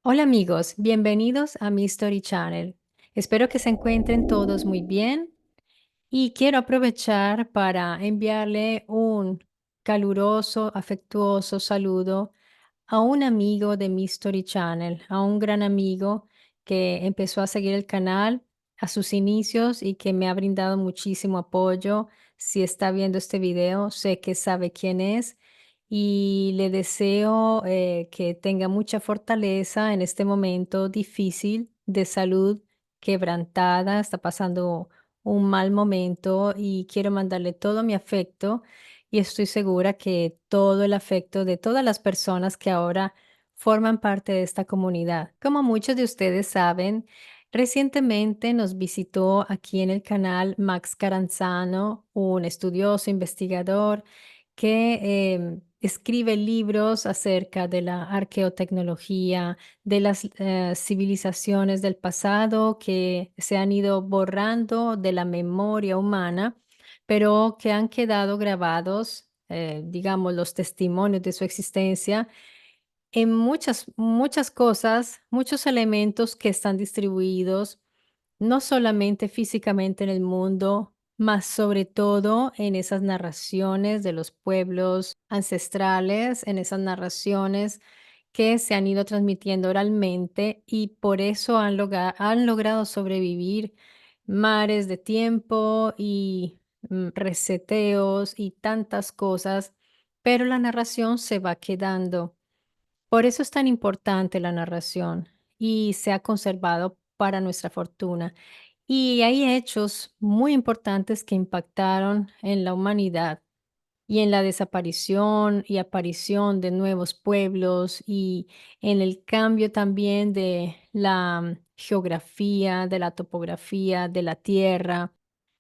Hola amigos, bienvenidos a mi Story Channel. Espero que se encuentren todos muy bien y quiero aprovechar para enviarle un caluroso, afectuoso saludo a un amigo de mi Story Channel, a un gran amigo que empezó a seguir el canal a sus inicios y que me ha brindado muchísimo apoyo. Si está viendo este video, sé que sabe quién es y le deseo que tenga mucha fortaleza en este momento difícil de salud quebrantada. Está pasando un mal momento y quiero mandarle todo mi afecto y estoy segura que todo el afecto de todas las personas que ahora forman parte de esta comunidad. Como muchos de ustedes saben, recientemente nos visitó aquí en el canal Max Caranzano, un estudioso investigador que escribe libros acerca de la arqueotecnología, de las civilizaciones del pasado que se han ido borrando de la memoria humana, pero que han quedado grabados, digamos, los testimonios de su existencia en muchas cosas, muchos elementos que están distribuidos, no solamente físicamente en el mundo, más sobre todo en esas narraciones de los pueblos ancestrales, en esas narraciones que se han ido transmitiendo oralmente y por eso han logrado sobrevivir mares de tiempo y reseteos y tantas cosas, pero la narración se va quedando. Por eso es tan importante la narración y se ha conservado para nuestra fortuna. Y hay hechos muy importantes que impactaron en la humanidad y en la desaparición y aparición de nuevos pueblos y en el cambio también de la geografía, de la topografía, de la tierra.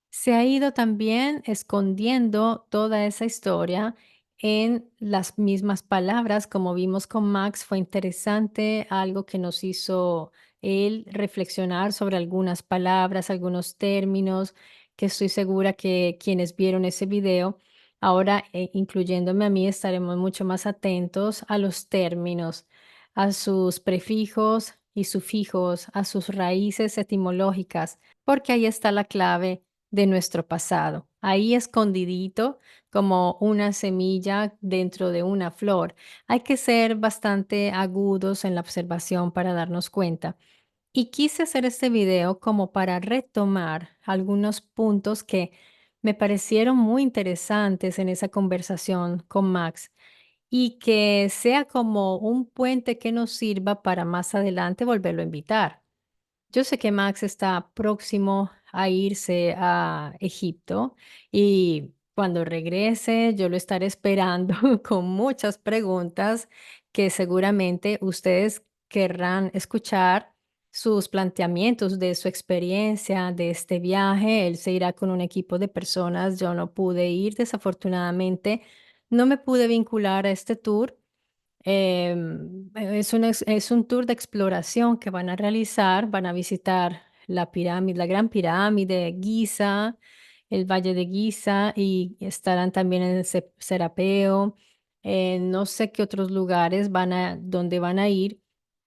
Se ha ido también escondiendo toda esa historia en las mismas palabras, como vimos con Max, fue interesante, algo que nos hizo él reflexionar sobre algunas palabras, algunos términos, que estoy segura que quienes vieron ese video, ahora incluyéndome a mí, estaremos mucho más atentos a los términos, a sus prefijos y sufijos, a sus raíces etimológicas, porque ahí está la clave de nuestro pasado, ahí escondidito como una semilla dentro de una flor. Hay que ser bastante agudos en la observación para darnos cuenta. Y quise hacer este video como para retomar algunos puntos que me parecieron muy interesantes en esa conversación con Max y que sea como un puente que nos sirva para más adelante volverlo a invitar. Yo sé que Max está próximo a irse a Egipto y cuando regrese yo lo estaré esperando con muchas preguntas que seguramente ustedes querrán escuchar sus planteamientos de su experiencia de este viaje. Él se irá con un equipo de personas. Yo no pude ir, desafortunadamente. No me pude vincular a este tour. Es un tour de exploración que van a realizar, van a visitar la pirámide, la Gran Pirámide, Giza, el Valle de Giza y estarán también en el Serapeo. No sé qué otros lugares donde van a ir,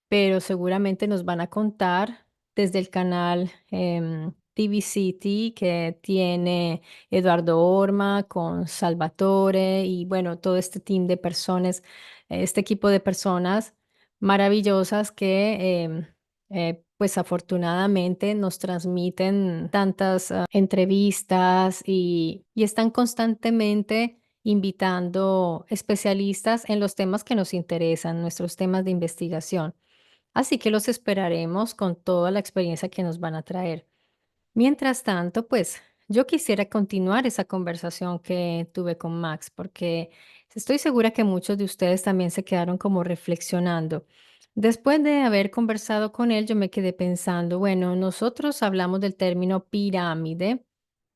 pero seguramente nos van a contar desde el canal TV City que tiene Eduardo Orma con Salvatore y bueno, todo este team de personas, este equipo de personas maravillosas que pues afortunadamente nos transmiten tantas entrevistas y están constantemente invitando especialistas en los temas que nos interesan, nuestros temas de investigación. Así que los esperaremos con toda la experiencia que nos van a traer. Mientras tanto, pues yo quisiera continuar esa conversación que tuve con Max, porque estoy segura que muchos de ustedes también se quedaron como reflexionando. Después de haber conversado con él, yo me quedé pensando, bueno, nosotros hablamos del término pirámide,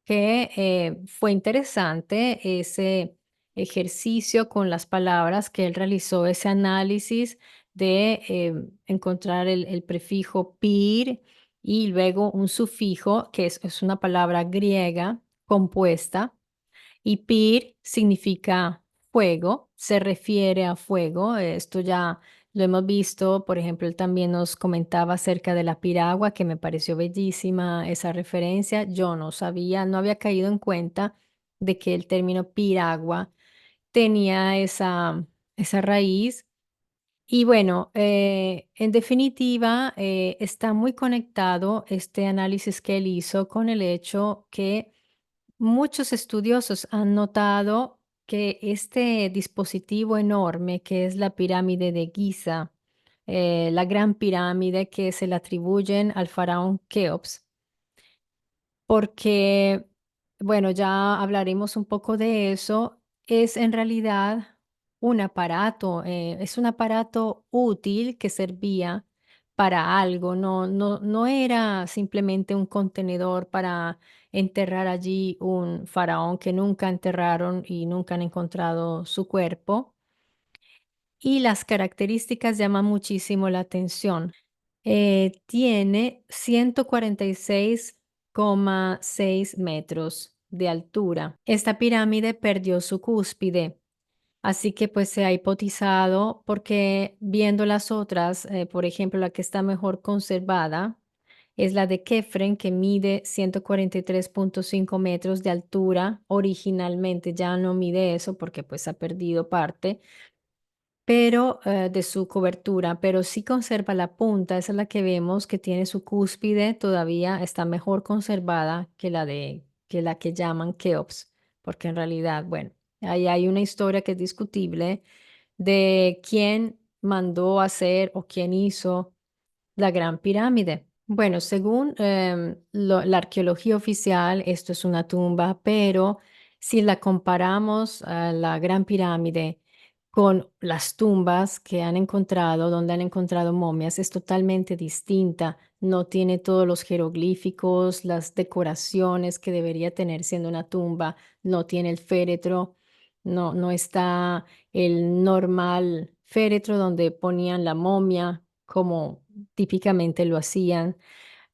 que fue interesante ese ejercicio con las palabras que él realizó, ese análisis de encontrar el prefijo pir y luego un sufijo, que es una palabra griega compuesta, y pir significa fuego, se refiere a fuego. Esto ya Lo hemos visto, por ejemplo, él también nos comentaba acerca de la piragua, que me pareció bellísima esa referencia. Yo no sabía, no había caído en cuenta de que el término piragua tenía esa raíz. Y bueno, en definitiva, está muy conectado este análisis que él hizo con el hecho que muchos estudiosos han notado que este dispositivo enorme que es la pirámide de Giza, la gran pirámide que se le atribuyen al faraón Keops, porque, bueno, ya hablaremos un poco de eso, es en realidad un aparato, es un aparato útil que servía para algo, no era simplemente un contenedor para enterrar allí un faraón que nunca enterraron y nunca han encontrado su cuerpo. Y las características llaman muchísimo la atención. Tiene 146,6 metros de altura. Esta pirámide perdió su cúspide, así que pues se ha hipotizado porque viendo las otras, por ejemplo, la que está mejor conservada es la de Kefren, que mide 143,5 metros de altura. Originalmente ya no mide eso porque pues ha perdido parte, pero, de su cobertura, pero sí conserva la punta, esa es la que vemos que tiene su cúspide, todavía está mejor conservada que la que llaman Keops, porque en realidad, bueno, ahí hay una historia que es discutible de quién mandó hacer o quién hizo la Gran Pirámide. Bueno, según la arqueología oficial, esto es una tumba, pero si la comparamos a la Gran Pirámide con las tumbas que han encontrado, donde han encontrado momias, es totalmente distinta. No tiene todos los jeroglíficos, las decoraciones que debería tener siendo una tumba, no tiene el féretro, no está el normal féretro donde ponían la momia como típicamente lo hacían.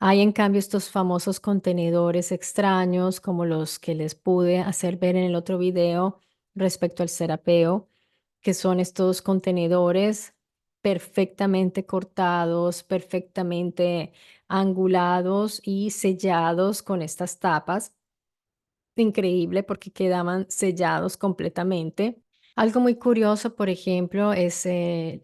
Hay en cambio estos famosos contenedores extraños como los que les pude hacer ver en el otro video respecto al serapeo, que son estos contenedores perfectamente cortados, perfectamente angulados y sellados con estas tapas. Increíble porque quedaban sellados completamente. Algo muy curioso, por ejemplo, es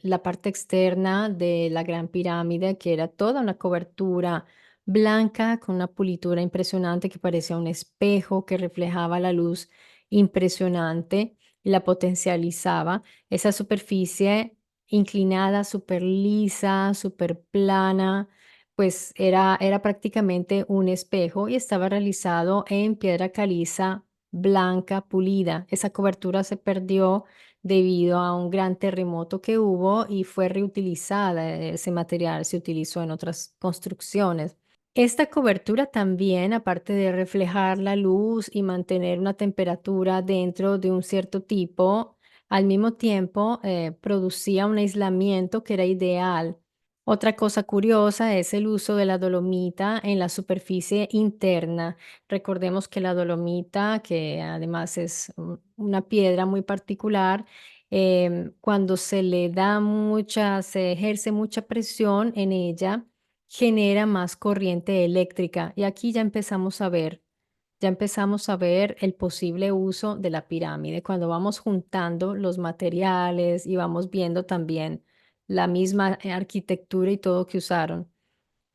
la parte externa de la Gran Pirámide, que era toda una cobertura blanca con una pulitura impresionante que parecía un espejo que reflejaba la luz impresionante y la potencializaba. Esa superficie inclinada, súper lisa, súper plana, pues era prácticamente un espejo y estaba realizado en piedra caliza blanca pulida. Esa cobertura se perdió debido a un gran terremoto que hubo y fue reutilizada. Ese material se utilizó en otras construcciones. Esta cobertura también, aparte de reflejar la luz y mantener una temperatura dentro de un cierto tipo, al mismo tiempo producía un aislamiento que era ideal. Otra cosa curiosa es el uso de la dolomita en la superficie interna. Recordemos que la dolomita, que además es una piedra muy particular, cuando se le da mucha, se ejerce mucha presión en ella, genera más corriente eléctrica. Y aquí ya empezamos a ver el posible uso de la pirámide cuando vamos juntando los materiales y vamos viendo también la misma arquitectura y todo que usaron.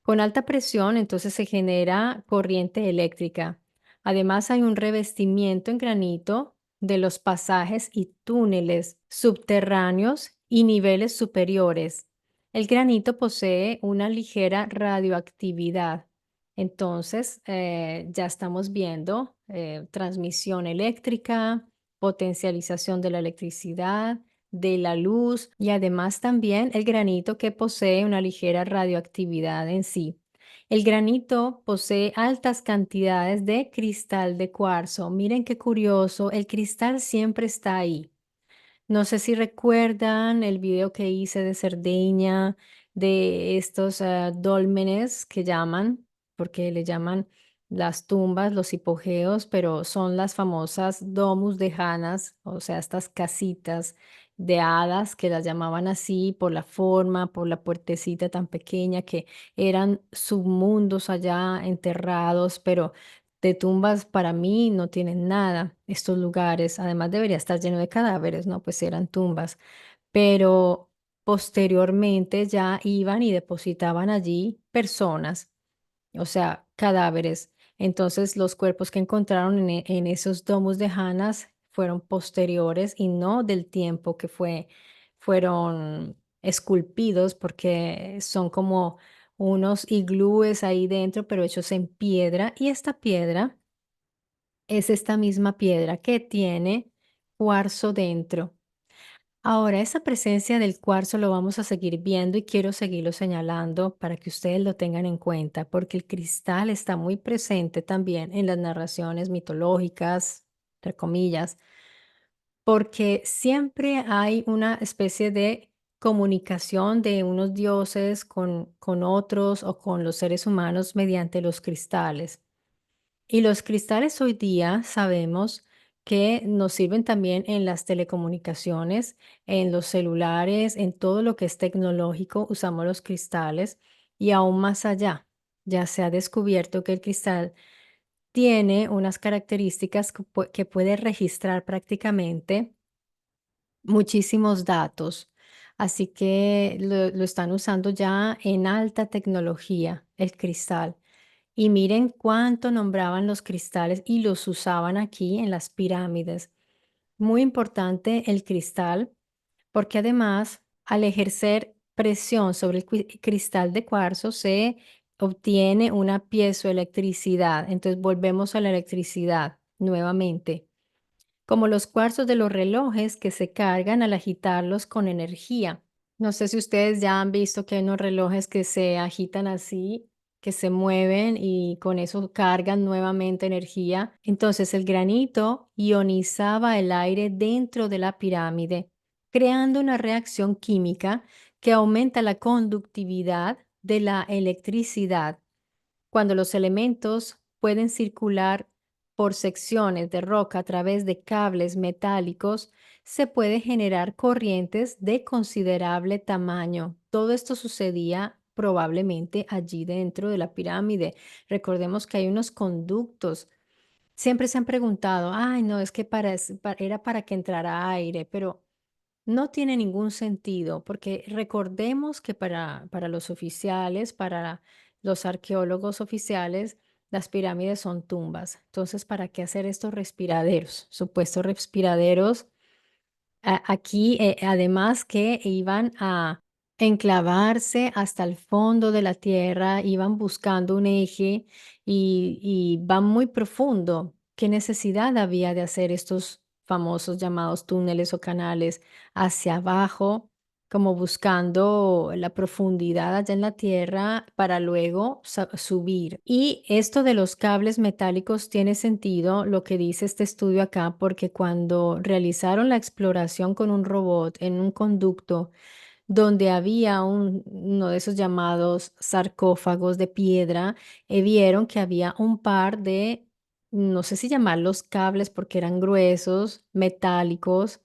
Con alta presión, entonces se genera corriente eléctrica. Además, hay un revestimiento en granito de los pasajes y túneles subterráneos y niveles superiores. El granito posee una ligera radioactividad. Entonces, ya estamos viendo transmisión eléctrica, potencialización de la electricidad, de la luz y además también el granito que posee una ligera radioactividad en sí. El granito posee altas cantidades de cristal de cuarzo. Miren qué curioso, el cristal siempre está ahí. No sé si recuerdan el video que hice de Cerdeña, de estos dólmenes que llaman, porque le llaman las tumbas, los hipogeos, pero son las famosas domus de Hanas, o sea, estas casitas de hadas que las llamaban así por la forma, por la puertecita tan pequeña que eran submundos allá enterrados, pero de tumbas para mí no tienen nada estos lugares. Además debería estar lleno de cadáveres, ¿no? Pues eran tumbas. Pero posteriormente ya iban y depositaban allí personas, o sea, cadáveres. Entonces, los cuerpos que encontraron en esos domus de Hanas fueron posteriores y no del tiempo que fueron esculpidos, porque son como unos iglúes ahí dentro, pero hechos en piedra. Y esta piedra es esta misma piedra que tiene cuarzo dentro. Ahora, esa presencia del cuarzo lo vamos a seguir viendo y quiero seguirlo señalando para que ustedes lo tengan en cuenta, porque el cristal está muy presente también en las narraciones mitológicas, entre comillas, porque siempre hay una especie de comunicación de unos dioses con otros o con los seres humanos mediante los cristales. Y los cristales hoy día sabemos que nos sirven también en las telecomunicaciones, en los celulares, en todo lo que es tecnológico, usamos los cristales y aún más allá. Ya se ha descubierto que el cristal tiene unas características que puede registrar prácticamente muchísimos datos. Así que lo están usando ya en alta tecnología, el cristal. Y miren cuánto nombraban los cristales y los usaban aquí en las pirámides. Muy importante el cristal, porque además, al ejercer presión sobre el cristal de cuarzo, se obtiene una piezoelectricidad. Entonces volvemos a la electricidad nuevamente, como los cuarzos de los relojes que se cargan al agitarlos con energía. No sé si ustedes ya han visto que hay unos relojes que se agitan así, que se mueven y con eso cargan nuevamente energía. Entonces el granito ionizaba el aire dentro de la pirámide, creando una reacción química que aumenta la conductividad de la electricidad. Cuando los elementos pueden circular por secciones de roca a través de cables metálicos, se puede generar corrientes de considerable tamaño. Todo esto sucedía probablemente allí dentro de la pirámide. Recordemos que hay unos conductos. Siempre se han preguntado, ay, no, es que era para que entrara aire, pero no tiene ningún sentido, porque recordemos que para los oficiales, para los arqueólogos oficiales, las pirámides son tumbas. Entonces, ¿para qué hacer estos respiraderos? Supuestos respiraderos aquí, además que iban a enclavarse hasta el fondo de la tierra, iban buscando un eje y van muy profundo. ¿Qué necesidad había de hacer estos famosos llamados túneles o canales hacia abajo, como buscando la profundidad allá en la tierra para luego subir? Y esto de los cables metálicos tiene sentido lo que dice este estudio acá, porque cuando realizaron la exploración con un robot en un conducto donde había uno de esos llamados sarcófagos de piedra, vieron que había un par de, no sé si llamarlos cables porque eran gruesos, metálicos.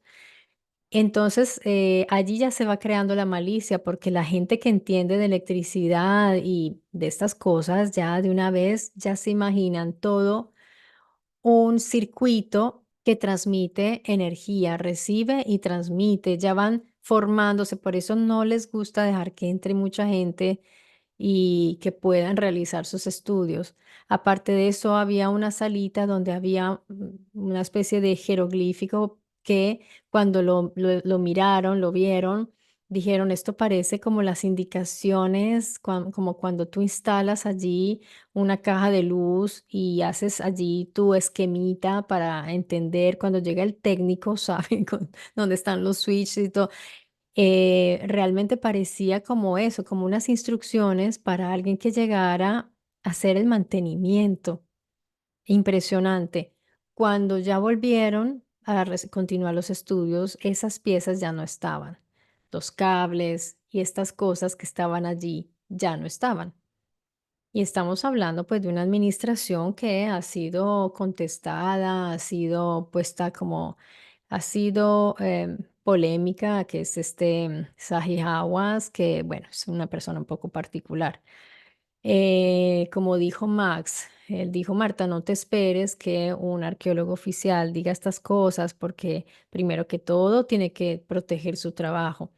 Entonces, allí ya se va creando la malicia, porque la gente que entiende de electricidad y de estas cosas, ya de una vez ya se imaginan todo un circuito que transmite energía, recibe y transmite, ya van formándose, por eso no les gusta dejar que entre mucha gente y que puedan realizar sus estudios. Aparte de eso, había una salita donde había una especie de jeroglífico que cuando lo miraron, lo vieron, dijeron, esto parece como las indicaciones, como cuando tú instalas allí una caja de luz y haces allí tu esquemita para entender cuando llega el técnico, ¿saben? Dónde están los switches y todo. Realmente parecía como eso, como unas instrucciones para alguien que llegara a hacer el mantenimiento. Impresionante. Cuando ya volvieron a continuar los estudios, esas piezas ya no estaban. Los cables y estas cosas que estaban allí ya no estaban. Y estamos hablando pues de una administración que ha sido contestada, ha sido puesta como, ha sido polémica, que es Saji Hawass, que bueno, es una persona un poco particular. Como dijo Max, él dijo, Marta, no te esperes que un arqueólogo oficial diga estas cosas porque primero que todo tiene que proteger su trabajo.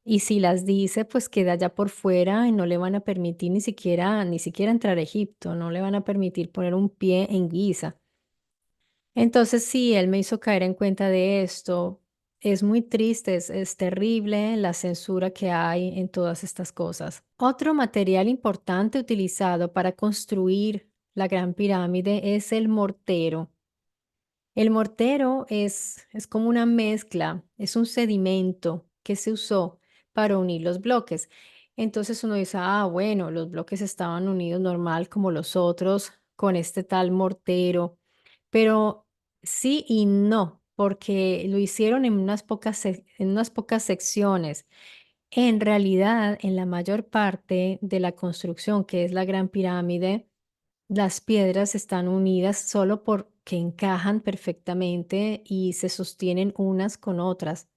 Y si las dice, pues queda ya por fuera y no le van a permitir ni siquiera entrar a Egipto, no le van a permitir poner un pie en Giza. Entonces sí, él me hizo caer en cuenta de esto. Es muy triste, es terrible la censura que hay en todas estas cosas. Otro material importante utilizado para construir la Gran Pirámide es el mortero. El mortero es como una mezcla, es un sedimento que se usó para unir los bloques. Entonces uno dice, ah, bueno, los bloques estaban unidos normal como los otros con este tal mortero, pero sí y no, porque lo hicieron en unas pocas secciones. En realidad, en la mayor parte de la construcción, que es la Gran Pirámide, las piedras están unidas solo porque encajan perfectamente y se sostienen unas con otras.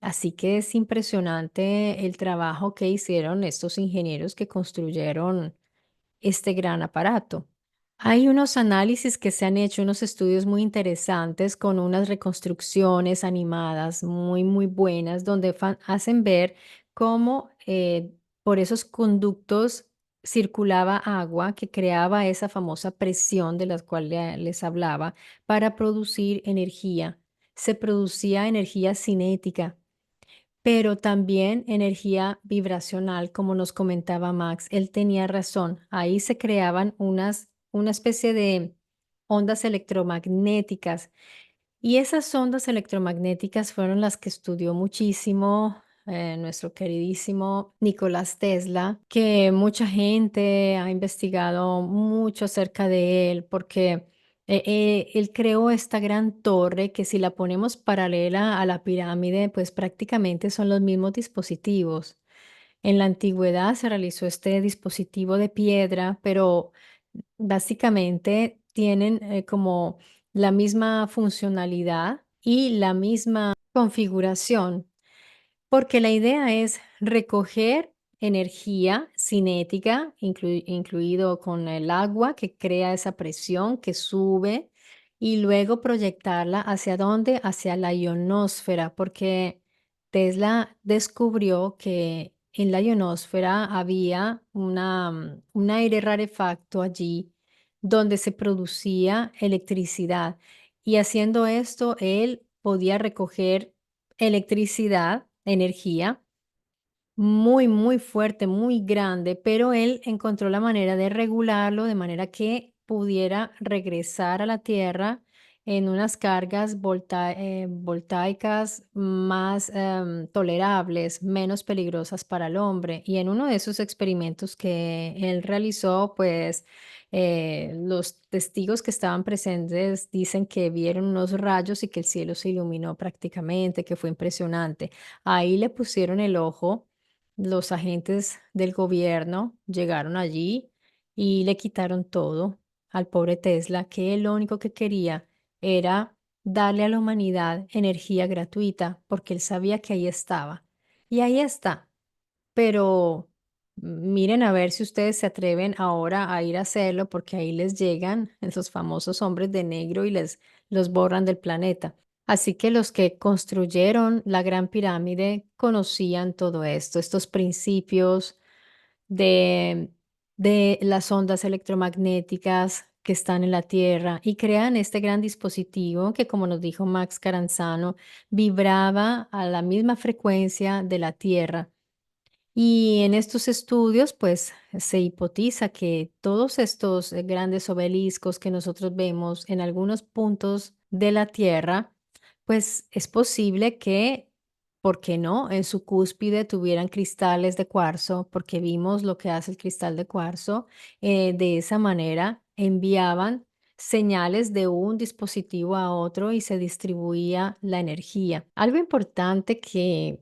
Así que es impresionante el trabajo que hicieron estos ingenieros que construyeron este gran aparato. Hay unos análisis que se han hecho, unos estudios muy interesantes con unas reconstrucciones animadas muy, muy buenas, donde hacen ver cómo por esos conductos circulaba agua que creaba esa famosa presión de la cual les hablaba para producir energía. Se producía energía cinética, pero también energía vibracional, como nos comentaba Max. Él tenía razón. Ahí se creaban una especie de ondas electromagnéticas y esas ondas electromagnéticas fueron las que estudió muchísimo nuestro queridísimo Nicolás Tesla, que mucha gente ha investigado mucho acerca de él, porque él creó esta gran torre que si la ponemos paralela a la pirámide, pues prácticamente son los mismos dispositivos. En la antigüedad se realizó este dispositivo de piedra, pero básicamente tienen como la misma funcionalidad y la misma configuración, porque la idea es recoger energía cinética, incluido con el agua que crea esa presión que sube y luego proyectarla hacia dónde, hacia la ionosfera, porque Tesla descubrió que en la ionosfera había un aire rarefacto allí donde se producía electricidad. Y haciendo esto, él podía recoger electricidad, energía, muy, muy fuerte, muy grande, pero él encontró la manera de regularlo de manera que pudiera regresar a la Tierra en unas cargas voltaicas más tolerables, menos peligrosas para el hombre. Y en uno de esos experimentos que él realizó, pues los testigos que estaban presentes dicen que vieron unos rayos y que el cielo se iluminó prácticamente, que fue impresionante. Ahí le pusieron el ojo, los agentes del gobierno llegaron allí y le quitaron todo al pobre Tesla, que él lo único que quería era darle a la humanidad energía gratuita, porque él sabía que ahí estaba. Y ahí está. Pero miren a ver si ustedes se atreven ahora a ir a hacerlo, porque ahí les llegan esos famosos hombres de negro y les los borran del planeta. Así que los que construyeron la Gran Pirámide conocían todo esto, estos principios de, de las ondas electromagnéticas que están en la Tierra y crean este gran dispositivo que, como nos dijo Max Caranzano, vibraba a la misma frecuencia de la Tierra. Y en estos estudios, pues se hipotiza que todos estos grandes obeliscos que nosotros vemos en algunos puntos de la Tierra, pues es posible que, ¿por qué no?, en su cúspide tuvieran cristales de cuarzo, porque vimos lo que hace el cristal de cuarzo. De esa manera enviaban señales de un dispositivo a otro y se distribuía la energía. Algo importante que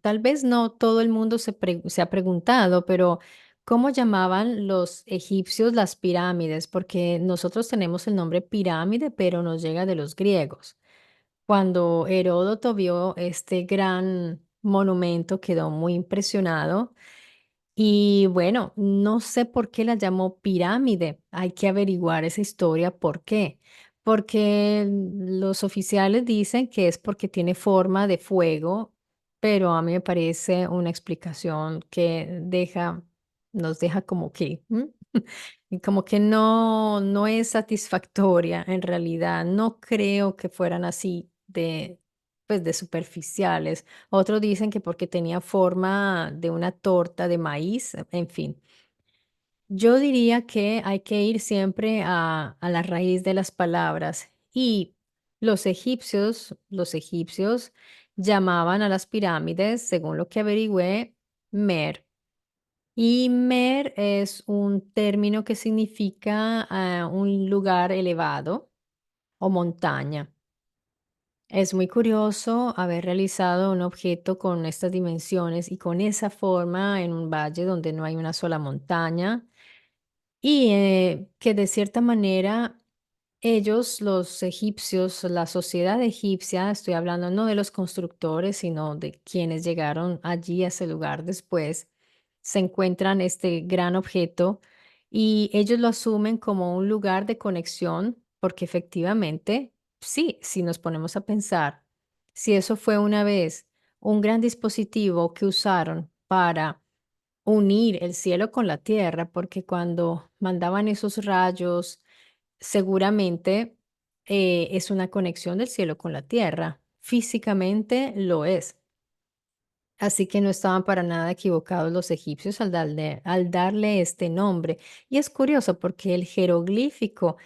tal vez no todo el mundo se ha preguntado, pero ¿Cómo llamaban los egipcios las pirámides? Porque nosotros tenemos el nombre pirámide, pero nos llega de los griegos. Cuando Heródoto vio este gran monumento, quedó muy impresionado y bueno, no sé por qué la llamó pirámide. Hay que averiguar esa historia, ¿por qué? Porque los oficiales dicen que es porque tiene forma de fuego, pero a mí me parece una explicación que nos deja como que, y como que no es satisfactoria en realidad. No creo que fueran así pues de superficiales. Otros dicen que porque tenía forma de una torta de maíz, en fin. Yo diría que hay que ir siempre a la raíz de las palabras y los egipcios llamaban a las pirámides, según lo que averigüé, Mer. Y Mer es un término que significa un lugar elevado o montaña. Es muy curioso haber realizado un objeto con estas dimensiones y con esa forma en un valle donde no hay una sola montaña y que de cierta manera ellos, los egipcios, la sociedad egipcia, estoy hablando no de los constructores, sino de quienes llegaron allí a ese lugar después, se encuentran este gran objeto y ellos lo asumen como un lugar de conexión, porque efectivamente, sí, si nos ponemos a pensar, si eso fue una vez un gran dispositivo que usaron para unir el cielo con la tierra, porque cuando mandaban esos rayos, seguramente es una conexión del cielo con la tierra. Físicamente lo es. Así que no estaban para nada equivocados los egipcios al darle este nombre. Y es curioso porque el jeroglífico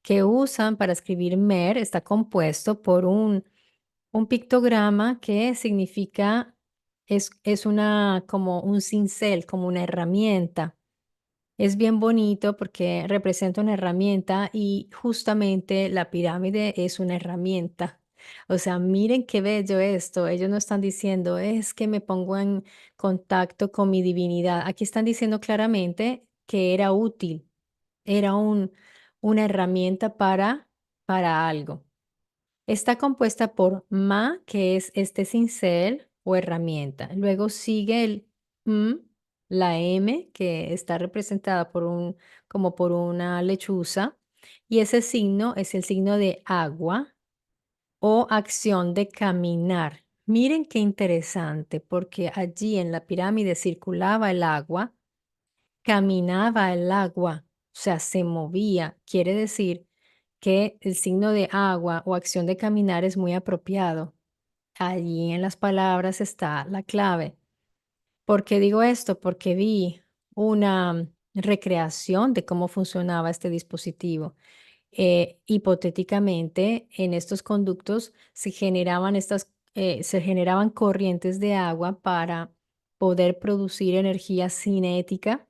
que usan para escribir Mer está compuesto por un pictograma que significa, es una, como un cincel, como una herramienta. Es bien bonito porque representa una herramienta y justamente la pirámide es una herramienta. O sea, miren qué bello esto. Ellos no están diciendo, es que me pongo en contacto con mi divinidad. Aquí están diciendo claramente que era útil, era una herramienta para algo. Está compuesta por ma, que es este cincel o herramienta. Luego sigue el m, la m, que está representada como por una lechuza. Y ese signo es el signo de agua o acción de caminar. Miren qué interesante, porque allí en la pirámide circulaba el agua, caminaba el agua, o sea, se movía. Quiere decir que el signo de agua o acción de caminar es muy apropiado. Allí en las palabras está la clave. ¿Por qué digo esto? Porque vi una recreación de cómo funcionaba este dispositivo. Hipotéticamente, en estos conductos se generaban corrientes de agua para poder producir energía cinética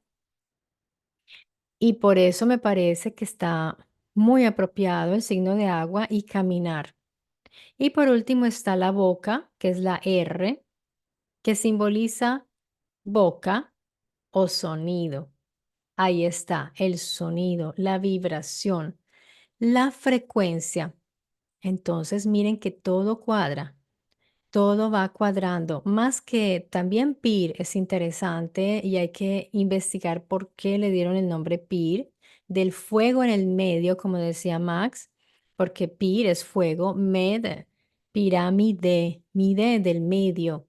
y por eso me parece que está muy apropiado el signo de agua y caminar. Y por último está la boca, que es la R, que simboliza boca o sonido. Ahí está el sonido, la vibración, la frecuencia. Entonces miren que todo cuadra. Todo va cuadrando, más que también PIR es interesante y hay que investigar por qué le dieron el nombre PIR, del fuego en el medio, como decía Max, porque PIR es fuego, MED, pirámide, mide del medio.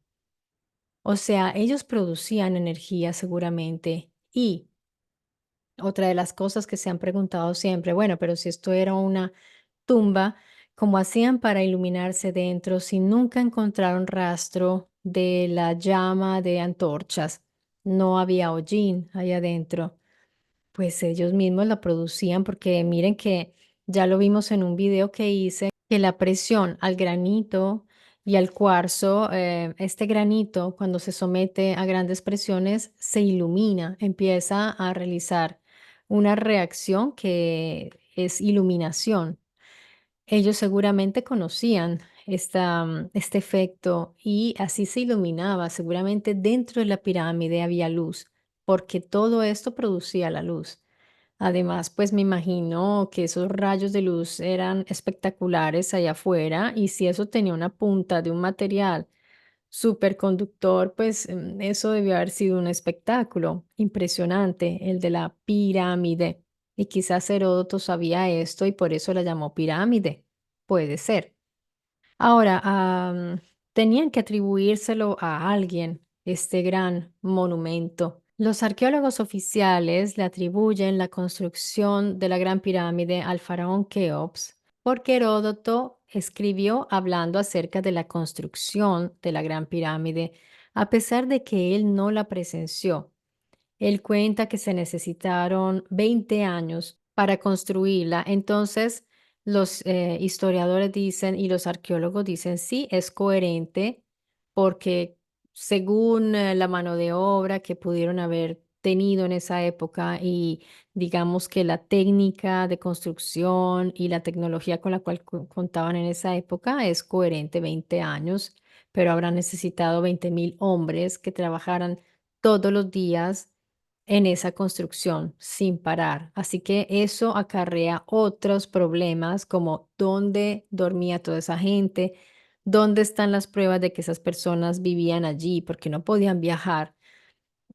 O sea, ellos producían energía seguramente. Y otra de las cosas que se han preguntado siempre, bueno, pero si esto era una tumba, ¿cómo hacían para iluminarse dentro si nunca encontraron rastro de la llama de antorchas? No había hollín ahí adentro. Pues ellos mismos la producían porque miren que ya lo vimos en un video que hice, que la presión al granito y al cuarzo, este granito cuando se somete a grandes presiones se ilumina, empieza a realizar una reacción que es iluminación. Ellos seguramente conocían este efecto y así se iluminaba. Seguramente dentro de la pirámide había luz. porque todo esto producía la luz. Además, pues me imagino que esos rayos de luz eran espectaculares allá afuera y si eso tenía una punta de un material superconductor, pues eso debió haber sido un espectáculo impresionante, el de la pirámide. Y quizás Heródoto sabía esto y por eso la llamó pirámide. Puede ser. Ahora, tenían que atribuírselo a alguien, este gran monumento. Los arqueólogos oficiales le atribuyen la construcción de la Gran Pirámide al faraón Keops, porque Heródoto escribió hablando acerca de la construcción de la Gran Pirámide, a pesar de que él no la presenció. Él cuenta que se necesitaron 20 años para construirla. Entonces, los historiadores dicen y los arqueólogos dicen, sí, es coherente porque según la mano de obra que pudieron haber tenido en esa época y digamos que la técnica de construcción y la tecnología con la cual contaban en esa época es coherente 20 años, pero habrán necesitado 20.000 hombres que trabajaran todos los días en esa construcción sin parar. Así que eso acarrea otros problemas como dónde dormía toda esa gente, dónde están las pruebas de que esas personas vivían allí, porque no podían viajar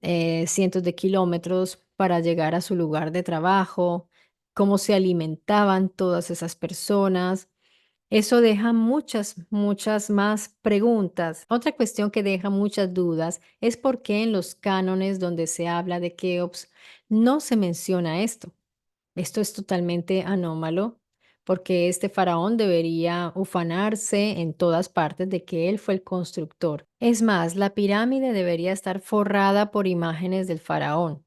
cientos de kilómetros para llegar a su lugar de trabajo, cómo se alimentaban todas esas personas. Eso deja muchas, muchas más preguntas. Otra cuestión que deja muchas dudas es por qué en los cánones donde se habla de Keops no se menciona esto. Esto es totalmente anómalo porque este faraón debería ufanarse en todas partes de que él fue el constructor. Es más, la pirámide debería estar forrada por imágenes del faraón.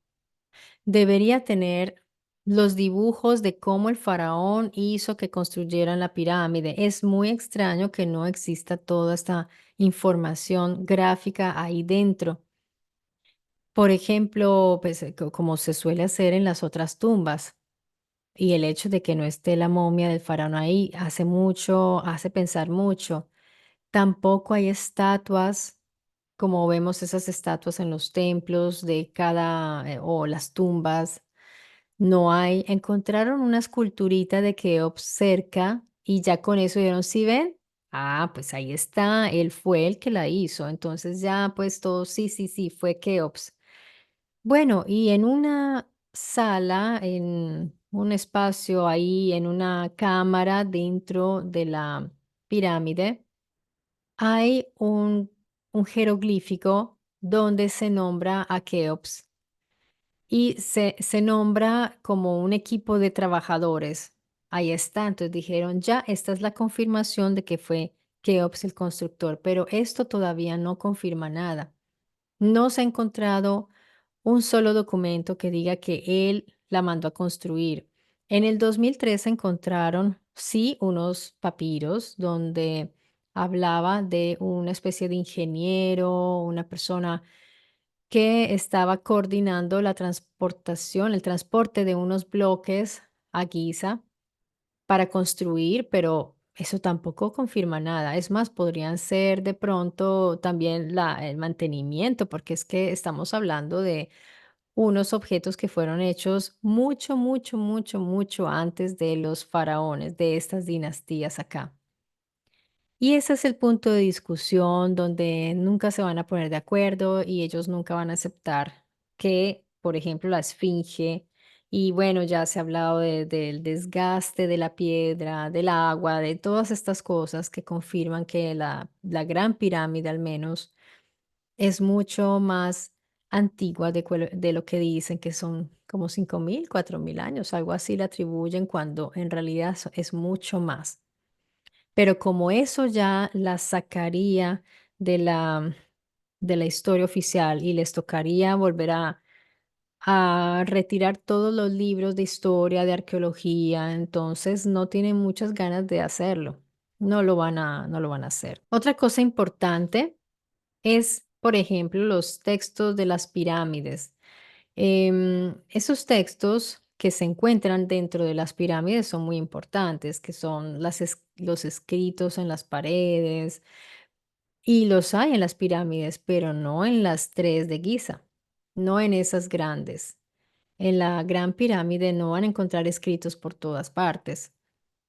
Debería tener los dibujos de cómo el faraón hizo que construyeran la pirámide. Es muy extraño que no exista toda esta información gráfica ahí dentro. Por ejemplo, pues como se suele hacer en las otras tumbas. Y el hecho de que no esté la momia del faraón ahí hace mucho, hace pensar mucho. Tampoco hay estatuas, como vemos esas estatuas en los templos de cada, o las tumbas. No hay. Encontraron una esculturita de Keops cerca y ya con eso dijeron, ¿sí ven? Ah, pues ahí está, él fue el que la hizo. Entonces ya pues todo, sí, sí, sí, fue Keops. Bueno, y en una sala, en un espacio ahí, en una cámara dentro de la pirámide, hay un jeroglífico donde se nombra a Keops y se nombra como un equipo de trabajadores. Ahí está, entonces dijeron, ya, esta es la confirmación de que fue Keops el constructor, pero esto todavía no confirma nada. No se ha encontrado un solo documento que diga que él la mandó a construir. En el 2003 encontraron, sí, unos papiros donde hablaba de una especie de ingeniero, una persona que estaba coordinando la transportación, el transporte de unos bloques a Giza para construir, pero eso tampoco confirma nada. Es más, podrían ser de pronto también el mantenimiento, porque es que estamos hablando de unos objetos que fueron hechos mucho, mucho, mucho, mucho antes de los faraones, de estas dinastías acá. Y ese es el punto de discusión donde nunca se van a poner de acuerdo y ellos nunca van a aceptar que, por ejemplo, la esfinge, y bueno, ya se ha hablado del desgaste de la piedra, del agua, de todas estas cosas que confirman que la Gran Pirámide al menos es mucho más antigua de lo que dicen que son como 5.000, 4.000 años, algo así le atribuyen cuando en realidad es mucho más. Pero como eso ya la sacaría de la historia oficial y les tocaría volver a retirar todos los libros de historia, de arqueología, entonces no tienen muchas ganas de hacerlo. No lo van a hacer. Otra cosa importante es, por ejemplo, los textos de las pirámides. Esos textos que se encuentran dentro de las pirámides son muy importantes, que son los escritos en las paredes, y los hay en las pirámides, pero no en las tres de Giza. no en esas grandes. En la Gran Pirámide no van a encontrar escritos por todas partes.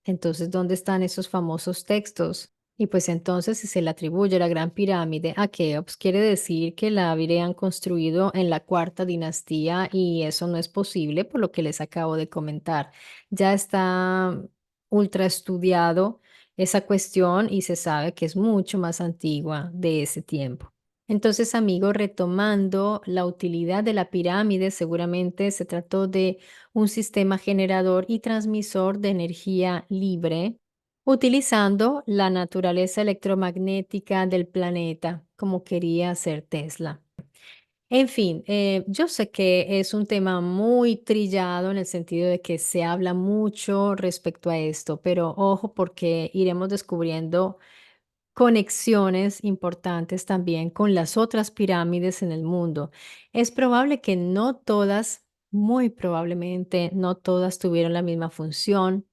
Entonces, ¿dónde están esos famosos textos? Y pues entonces, si se le atribuye la Gran Pirámide a Keops, quiere decir que la habrían construido en la cuarta dinastía y eso no es posible por lo que les acabo de comentar. Ya está ultra estudiado esa cuestión y se sabe que es mucho más antigua de ese tiempo. Entonces, amigo, retomando la utilidad de la pirámide, seguramente se trató de un sistema generador y transmisor de energía libre, utilizando la naturaleza electromagnética del planeta, como quería hacer Tesla. En fin, yo sé que es un tema muy trillado en el sentido de que se habla mucho respecto a esto, pero ojo porque iremos descubriendo conexiones importantes también con las otras pirámides en el mundo. Es probable que no todas, muy probablemente no todas tuvieron la misma función,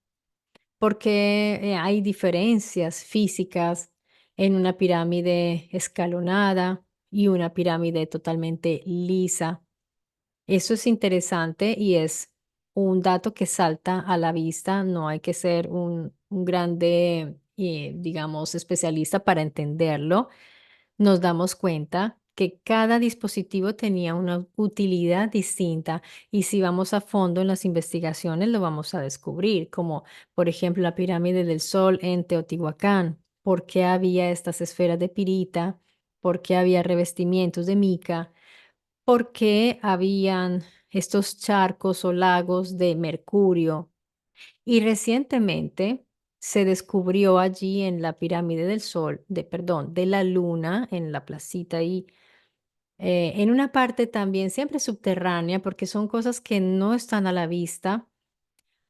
porque hay diferencias físicas en una pirámide escalonada y una pirámide totalmente lisa. Eso es interesante y es un dato que salta a la vista. No hay que ser un grande, digamos, especialista para entenderlo. Nos damos cuenta que cada dispositivo tenía una utilidad distinta y si vamos a fondo en las investigaciones lo vamos a descubrir, como por ejemplo la pirámide del Sol en Teotihuacán. ¿Por qué había estas esferas de pirita? ¿Por qué había revestimientos de mica? ¿Por qué habían estos charcos o lagos de mercurio? Y recientemente se descubrió allí en la pirámide del Sol, perdón, de la Luna, en la placita ahí, en una parte también siempre subterránea, porque son cosas que no están a la vista,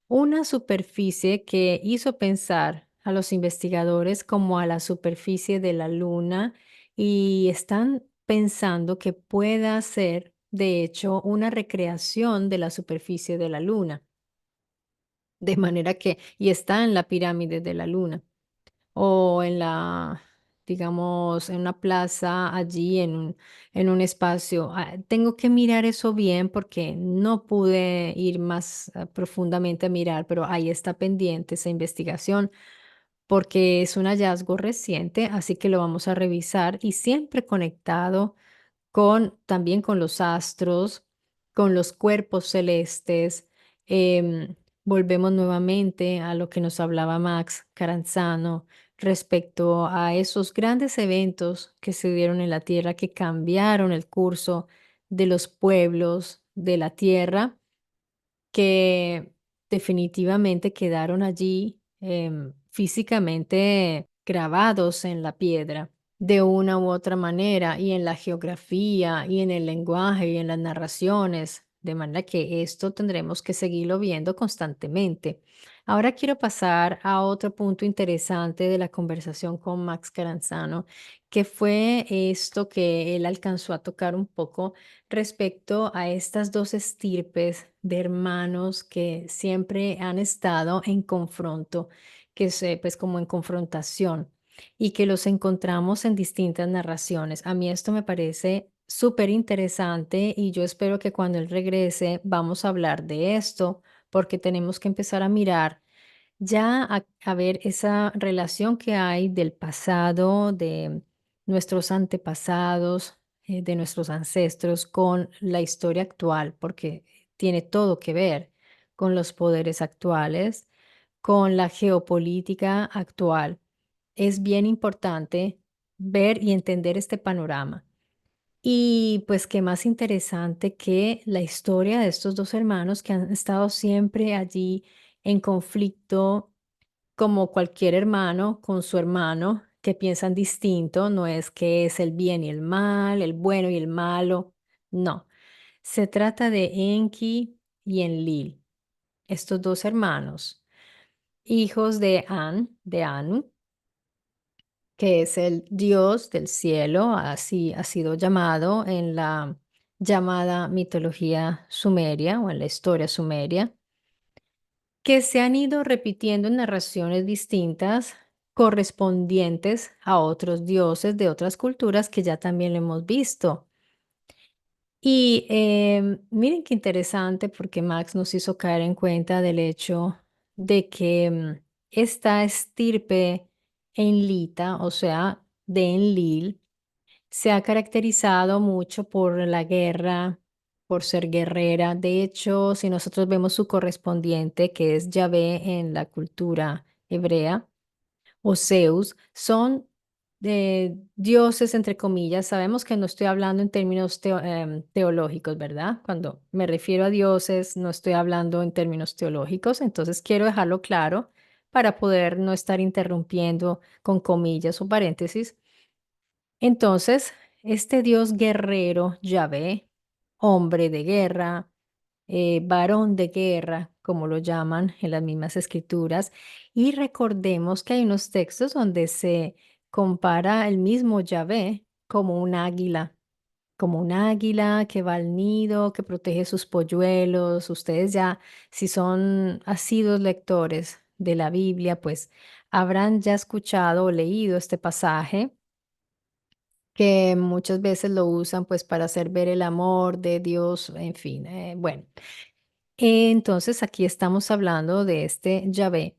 una superficie que hizo pensar a los investigadores como a la superficie de la Luna y están pensando que pueda ser, de hecho, una recreación de la superficie de la Luna, de manera que, y está en la pirámide de la Luna o en la, digamos, en una plaza allí, en un espacio. Tengo que mirar eso bien porque no pude ir más profundamente a mirar, pero ahí está pendiente esa investigación porque es un hallazgo reciente, así que lo vamos a revisar y siempre conectado con también con los astros, con los cuerpos celestes. Volvemos nuevamente a lo que nos hablaba Max Caranzano respecto a esos grandes eventos que se dieron en la Tierra que cambiaron el curso de los pueblos de la Tierra, que definitivamente quedaron allí físicamente grabados en la piedra de una u otra manera, y en la geografía, y en el lenguaje, y en las narraciones, de manera que esto tendremos que seguirlo viendo constantemente. Ahora quiero pasar a otro punto interesante de la conversación con Max Caranzano, que fue esto que él alcanzó a tocar un poco respecto a estas dos estirpes de hermanos que siempre han estado en confronto, que se, pues como en confrontación y que los encontramos en distintas narraciones. A mí esto me parece súper interesante y yo espero que cuando él regrese vamos a hablar de esto porque tenemos que empezar a mirar ya a ver esa relación que hay del pasado, de nuestros antepasados, de nuestros ancestros con la historia actual, porque tiene todo que ver con los poderes actuales, con la geopolítica actual. Es bien importante ver y entender este panorama. Y pues qué más interesante que la historia de estos dos hermanos que han estado siempre allí en conflicto, como cualquier hermano con su hermano, que piensan distinto, no es que es el bien y el mal, el bueno y el malo, no. Se trata de Enki y Enlil, estos dos hermanos, hijos de de Anu, que es el dios del cielo, así ha sido llamado en la llamada mitología sumeria o en la historia sumeria, que se han ido repitiendo en narraciones distintas correspondientes a otros dioses de otras culturas que ya también lo hemos visto. Y miren qué interesante porque Max nos hizo caer en cuenta del hecho de que esta estirpe enlita, o sea, de Enlil, se ha caracterizado mucho por la guerra, por ser guerrera. De hecho, si nosotros vemos su correspondiente, que es Yahvé en la cultura hebrea, o Zeus, son dioses, entre comillas. Sabemos que no estoy hablando en términos teológicos, ¿verdad? Cuando me refiero a dioses, no estoy hablando en términos teológicos, entonces quiero dejarlo claro para poder no estar interrumpiendo con comillas o paréntesis. Entonces, este dios guerrero, Yahvé, hombre de guerra, varón de guerra, como lo llaman en las mismas escrituras, y recordemos que hay unos textos donde se compara el mismo Yahvé como un águila que va al nido, que protege sus polluelos. Ustedes ya, si son asiduos lectores de la Biblia, pues habrán ya escuchado o leído este pasaje que muchas veces lo usan pues para hacer ver el amor de Dios, en fin, bueno. Entonces aquí estamos hablando de este Yahvé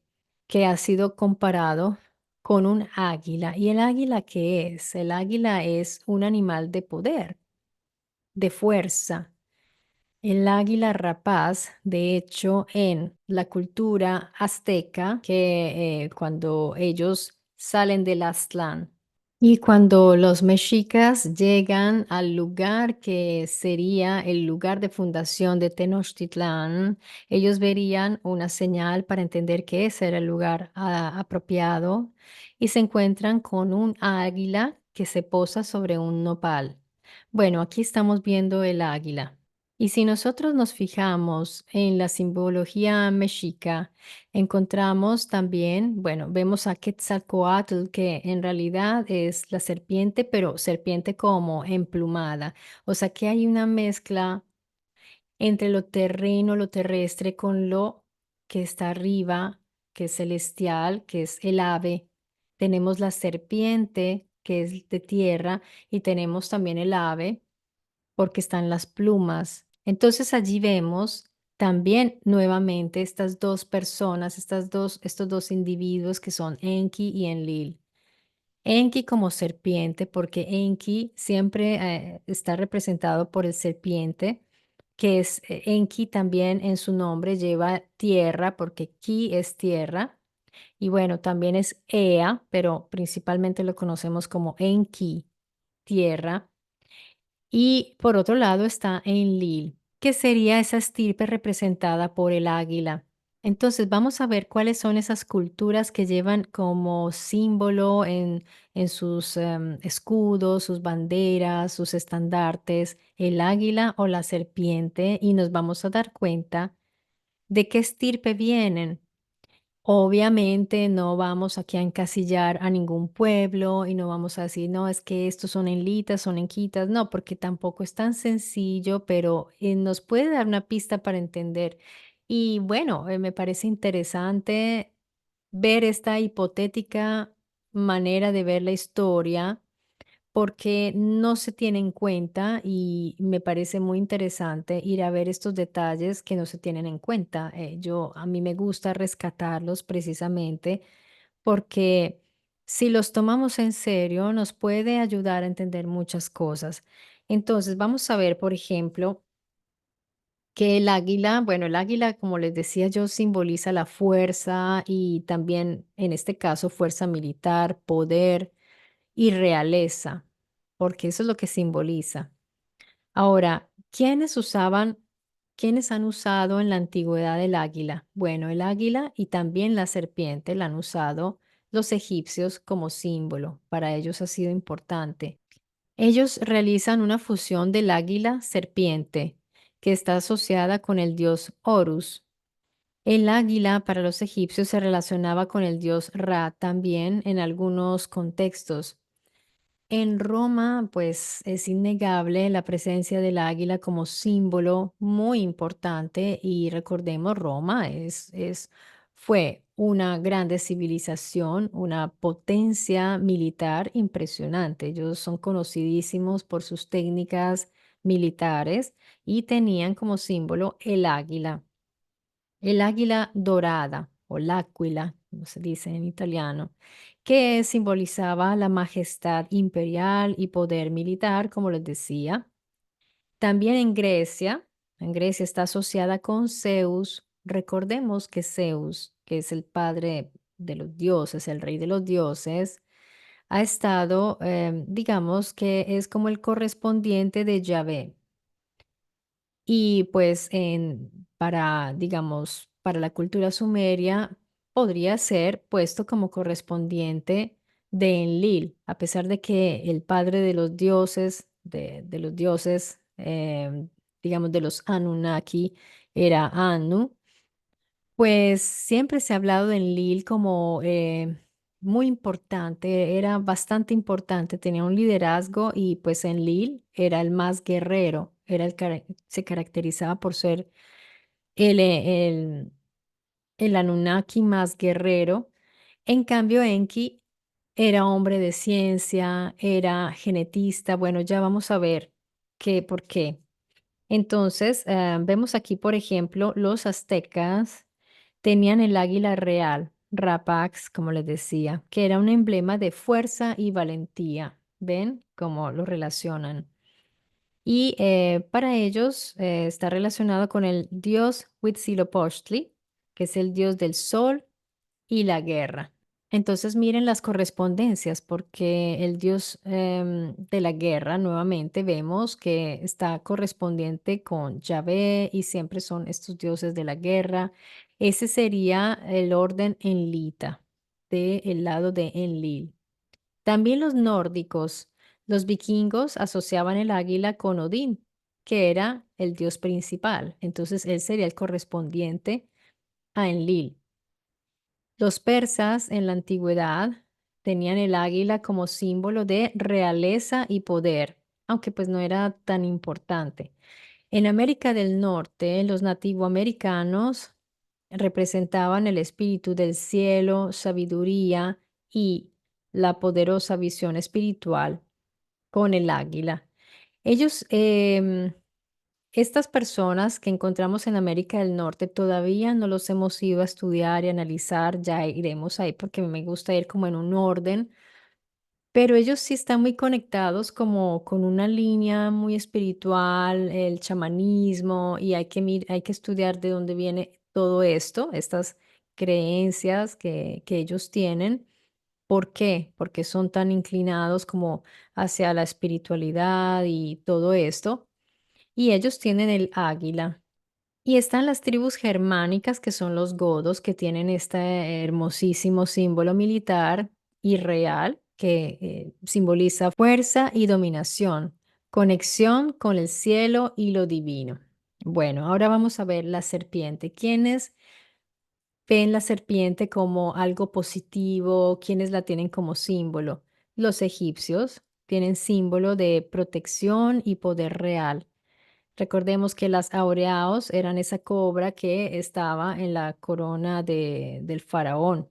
que ha sido comparado con un águila. ¿Y el águila qué es? El águila es un animal de poder, de fuerza. El águila rapaz, de hecho, en la cultura azteca, que cuando ellos salen del Aztlán, y cuando los mexicas llegan al lugar que sería el lugar de fundación de Tenochtitlán, ellos verían una señal para entender que ese era el lugar apropiado y se encuentran con un águila que se posa sobre un nopal. Bueno, aquí estamos viendo el águila. Y si nosotros nos fijamos en la simbología mexica, encontramos también, bueno, vemos a Quetzalcóatl, que en realidad es la serpiente, pero serpiente como emplumada. O sea que hay una mezcla entre lo terreno, lo terrestre, con lo que está arriba, que es celestial, que es el ave. Tenemos la serpiente, que es de tierra, y tenemos también el ave porque están las plumas. Entonces allí vemos también nuevamente estas dos personas, estos dos individuos que son Enki y Enlil. Enki como serpiente, porque Enki siempre está representado por el serpiente, que es Enki también en su nombre lleva tierra, porque Ki es tierra. Y bueno, también es Ea, pero principalmente lo conocemos como Enki, tierra. Y por otro lado está Enlil, que sería esa estirpe representada por el águila. Entonces vamos a ver cuáles son esas culturas que llevan como símbolo en sus escudos, sus banderas, sus estandartes, el águila o la serpiente, y nos vamos a dar cuenta de qué estirpe vienen. Obviamente no vamos aquí a encasillar a ningún pueblo y no vamos a decir, no, es que estos son enlitas, son enquitas, no, porque tampoco es tan sencillo, pero nos puede dar una pista para entender. Y bueno, me parece interesante ver esta hipotética manera de ver la historia porque no se tiene en cuenta y me parece muy interesante ir a ver estos detalles que no se tienen en cuenta. A mí me gusta rescatarlos precisamente porque si los tomamos en serio nos puede ayudar a entender muchas cosas. Entonces, vamos a ver, por ejemplo, que el águila, bueno, el águila, como les decía yo, simboliza la fuerza y también, en este caso, fuerza militar, poder y realeza, porque eso es lo que simboliza. Ahora, quiénes han usado en la antigüedad el águila? Bueno, el águila y también la serpiente la han usado los egipcios como símbolo. Para ellos ha sido importante. Ellos realizan una fusión del águila serpiente, que está asociada con el dios Horus. El águila para los egipcios se relacionaba con el dios Ra también en algunos contextos. En Roma, pues es innegable la presencia del águila como símbolo muy importante y recordemos, Roma es Fue una grande civilización, una potencia militar impresionante. Ellos son conocidísimos por sus técnicas militares y tenían como símbolo el águila dorada o l'aquila, como se dice en italiano, que simbolizaba la majestad imperial y poder militar, como les decía. También en Grecia está asociada con Zeus. Recordemos que Zeus, que es el padre de los dioses, el rey de los dioses, ha estado, digamos que es como el correspondiente de Yahvé. Y pues para, digamos, para la cultura sumeria podría ser puesto como correspondiente de Enlil, a pesar de que el padre de los dioses, de los dioses, digamos, de los Anunnaki, era Anu, pues siempre se ha hablado de Enlil como muy importante, era bastante importante, tenía un liderazgo y pues Enlil era el más guerrero, se caracterizaba por ser el, eh, el, el Anunnaki más guerrero. En cambio, Enki era hombre de ciencia, era genetista. Bueno, ya vamos a ver por qué. Entonces, vemos aquí, por ejemplo, los aztecas tenían el águila real, Rapax, como les decía, que era un emblema de fuerza y valentía. ¿Ven cómo lo relacionan? Y para ellos está relacionado con el dios Huitzilopochtli, que es el dios del sol y la guerra. Entonces miren las correspondencias, porque el dios de la guerra, nuevamente vemos que está correspondiente con Yahvé y siempre son estos dioses de la guerra. Ese sería el orden enlita, del lado de Enlil. También los nórdicos, los vikingos asociaban el águila con Odín, que era el dios principal. Entonces él sería el correspondiente a Enlil. Los persas en la antigüedad tenían el águila como símbolo de realeza y poder, aunque pues no era tan importante. En América del Norte, los nativoamericanos representaban el espíritu del cielo, sabiduría y la poderosa visión espiritual con el águila. Ellos, estas personas que encontramos en América del Norte todavía no los hemos ido a estudiar y analizar, ya iremos ahí porque me gusta ir como en un orden, pero ellos sí están muy conectados como con una línea muy espiritual, el chamanismo, y hay que estudiar de dónde viene todo esto, estas creencias que ellos tienen. ¿Por qué? Porque son tan inclinados como hacia la espiritualidad y todo esto. Y ellos tienen el águila. Y están las tribus germánicas, que son los godos, que tienen este hermosísimo símbolo militar y real, que simboliza fuerza y dominación, conexión con el cielo y lo divino. Bueno, ahora vamos a ver la serpiente. ¿Quiénes ven la serpiente como algo positivo? ¿Quiénes la tienen como símbolo? Los egipcios tienen símbolo de protección y poder real. Recordemos que las aureaos eran esa cobra que estaba en la corona del faraón.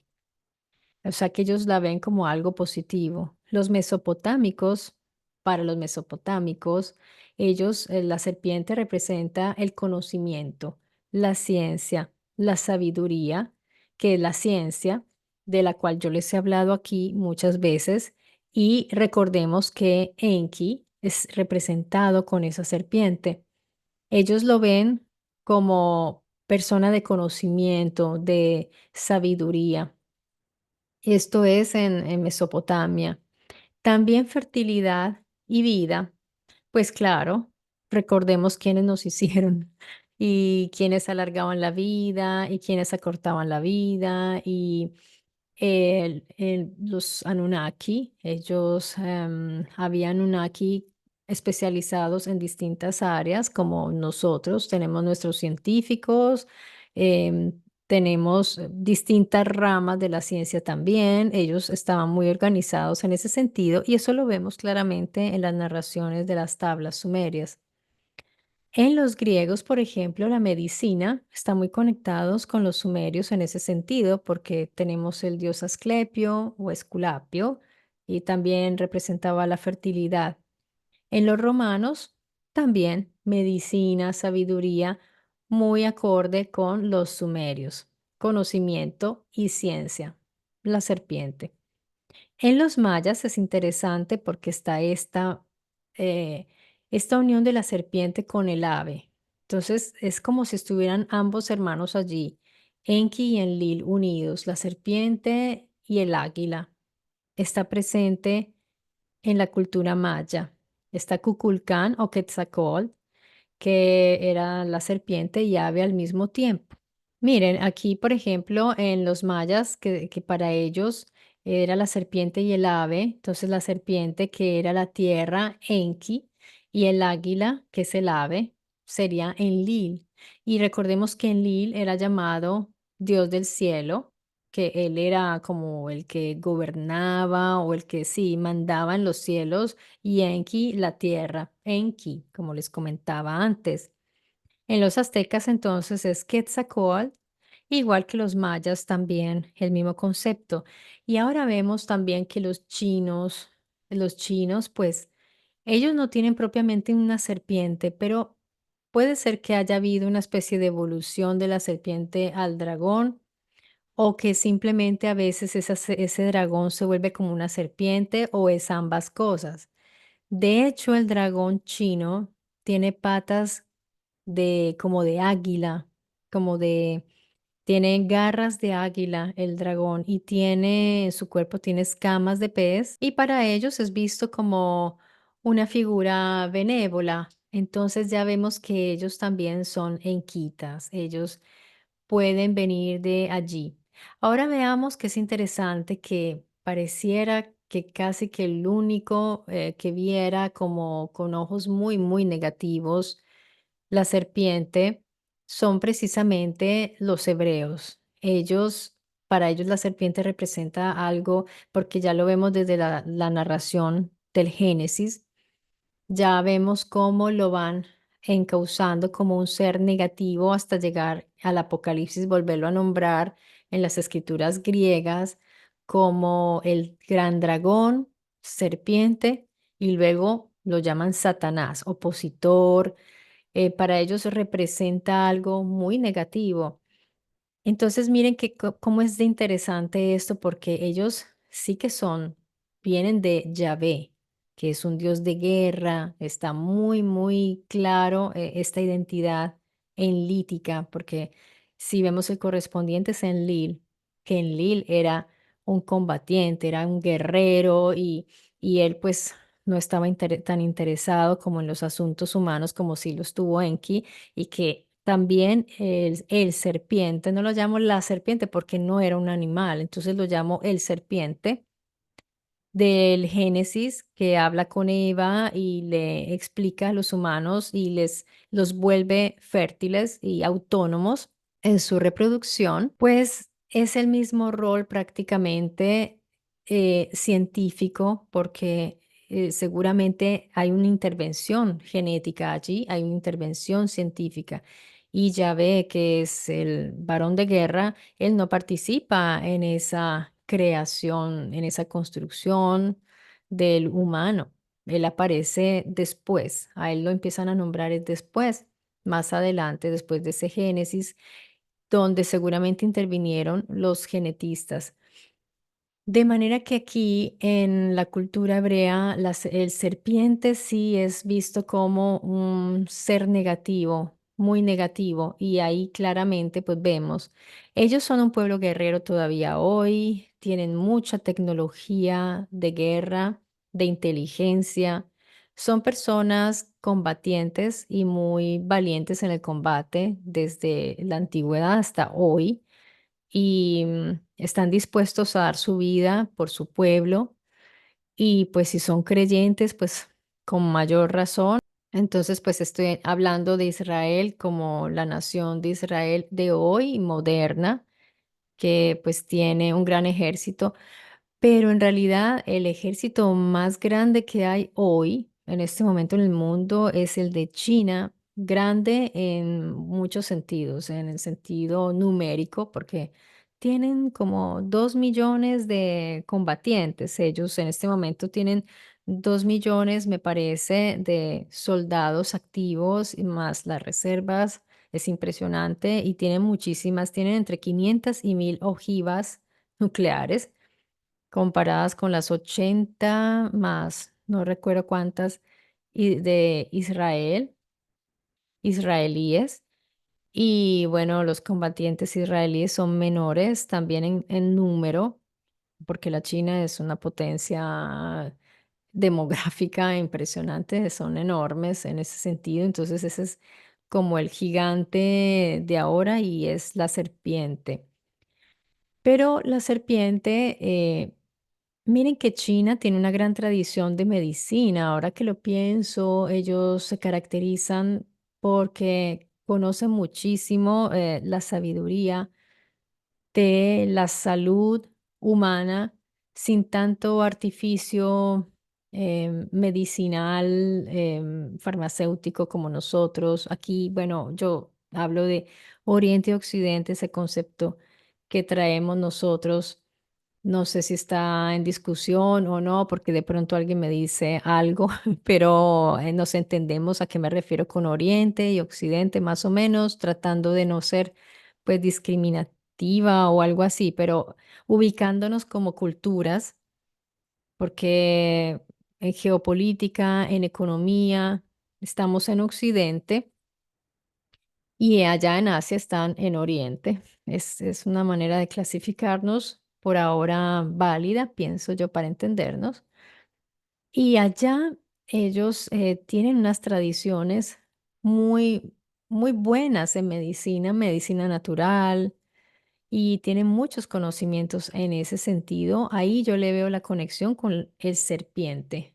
O sea que ellos la ven como algo positivo. Los mesopotámicos, para los mesopotámicos, ellos, la serpiente representa el conocimiento, la ciencia, la sabiduría, que es la ciencia, de la cual yo les he hablado aquí muchas veces. Y recordemos que Enki es representado con esa serpiente. Ellos lo ven como persona de conocimiento, de sabiduría. Esto es en Mesopotamia. También fertilidad y vida. Pues claro, recordemos quiénes nos hicieron y quiénes alargaban la vida y quiénes acortaban la vida y los Anunnaki. Ellos había Anunnaki especializados en distintas áreas, como nosotros tenemos nuestros científicos, tenemos distintas ramas de la ciencia también. Ellos estaban muy organizados en ese sentido y eso lo vemos claramente en las narraciones de las tablas sumerias. En los griegos, por ejemplo, la medicina está muy conectados con los sumerios en ese sentido, porque tenemos el dios Asclepio o Esculapio, y también representaba la fertilidad. En los romanos, también medicina, sabiduría, muy acorde con los sumerios, conocimiento y ciencia, la serpiente. En los mayas es interesante porque está eh, esta unión de la serpiente con el ave. Entonces es como si estuvieran ambos hermanos allí, Enki y Enlil unidos, la serpiente y el águila. Está presente en la cultura maya. Está Kukulcán o Quetzalcóatl, que era la serpiente y ave al mismo tiempo. Miren, aquí, por ejemplo, en los mayas, que para ellos era la serpiente y el ave, entonces la serpiente, que era la tierra, Enki, y el águila, que es el ave, sería Enlil. Y recordemos que Enlil era llamado Dios del cielo, que él era como el que gobernaba o el que sí mandaba en los cielos, y Enki la tierra, Enki, como les comentaba antes. En los aztecas entonces es Quetzalcóatl, igual que los mayas también, el mismo concepto. Y ahora vemos también que los chinos, pues ellos no tienen propiamente una serpiente, pero puede ser que haya habido una especie de evolución de la serpiente al dragón o que simplemente a veces ese dragón se vuelve como una serpiente o es ambas cosas. De hecho, el dragón chino tiene patas de como de águila, como de tiene garras de águila el dragón y tiene su cuerpo tiene escamas de pez y para ellos es visto como una figura benévola. Entonces ya vemos que ellos también son enquitas, ellos pueden venir de allí. Ahora veamos que es interesante que pareciera que casi que el único que viera como con ojos muy, muy negativos la serpiente son precisamente los hebreos. Para ellos la serpiente representa algo, porque ya lo vemos desde la narración del Génesis, ya vemos cómo lo van encauzando como un ser negativo hasta llegar al Apocalipsis, volverlo a nombrar en las escrituras griegas como el gran dragón, serpiente, y luego lo llaman Satanás, opositor. Para ellos representa algo muy negativo. Entonces, miren que cómo es de interesante esto, porque ellos sí que vienen de Yahvé, que es un dios de guerra, está muy, muy claro esta identidad enlítica, porque si vemos el correspondiente es Enlil, que Enlil era un combatiente, era un guerrero y él pues no estaba tan interesado como en los asuntos humanos como si lo estuvo Enki y que también el serpiente, no lo llamo la serpiente porque no era un animal, entonces lo llamo el serpiente del Génesis que habla con Eva y le explica a los humanos y los vuelve fértiles y autónomos en su reproducción, pues es el mismo rol prácticamente científico porque seguramente hay una intervención genética allí, hay una intervención científica. Y ya ve que es el varón de guerra, él no participa en esa creación, en esa construcción del humano. Él aparece después, a él lo empiezan a nombrar es después, más adelante, después de ese Génesis, donde seguramente intervinieron los genetistas. De manera que aquí en la cultura hebrea el serpiente sí es visto como un ser negativo, muy negativo, y ahí claramente pues vemos, ellos son un pueblo guerrero todavía hoy, tienen mucha tecnología de guerra, de inteligencia, son personas combatientes y muy valientes en el combate desde la antigüedad hasta hoy y están dispuestos a dar su vida por su pueblo y pues si son creyentes, pues con mayor razón. Entonces, pues estoy hablando de Israel como la nación de Israel de hoy, moderna, que pues tiene un gran ejército, pero en realidad el ejército más grande que hay hoy, en este momento en el mundo, es el de China, grande en muchos sentidos, en el sentido numérico, porque tienen como 2 millones de combatientes. Ellos en este momento tienen 2 millones, me parece, de soldados activos y más las reservas. Es impresionante y tienen muchísimas, tienen entre 500 y 1000 ojivas nucleares comparadas con las 80 más, no recuerdo cuántas, de Israel, israelíes. Y bueno, los combatientes israelíes son menores también en número, porque la China es una potencia demográfica impresionante, son enormes en ese sentido. Entonces ese es como el gigante de ahora y es la serpiente. Pero la serpiente, miren que China tiene una gran tradición de medicina. Ahora que lo pienso, ellos se caracterizan porque conocen muchísimo la sabiduría de la salud humana sin tanto artificio medicinal, farmacéutico como nosotros. Aquí, bueno, yo hablo de Oriente y Occidente, ese concepto que traemos nosotros. No sé si está en discusión o no, porque de pronto alguien me dice algo, pero nos entendemos a qué me refiero con Oriente y Occidente, más o menos, tratando de no ser pues discriminativa o algo así, pero ubicándonos como culturas, porque en geopolítica, en economía, estamos en Occidente y allá en Asia están en Oriente. Es una manera de clasificarnos por ahora válida, pienso yo, para entendernos. Y allá ellos tienen unas tradiciones muy, muy buenas en medicina, medicina natural, y tienen muchos conocimientos en ese sentido. Ahí yo le veo la conexión con el serpiente.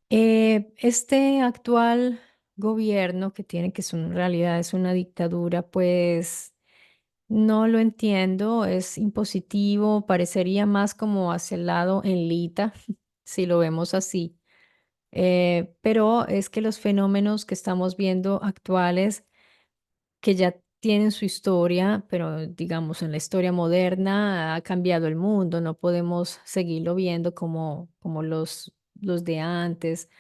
Este actual gobierno que tiene, que es en realidad es una dictadura, pues no lo entiendo, es impositivo, parecería más como hacia el lado enlita, si lo vemos así. Pero es que los fenómenos que estamos viendo actuales que ya tienen su historia, pero digamos en la historia moderna ha cambiado el mundo, no podemos seguirlo viendo como los de antes,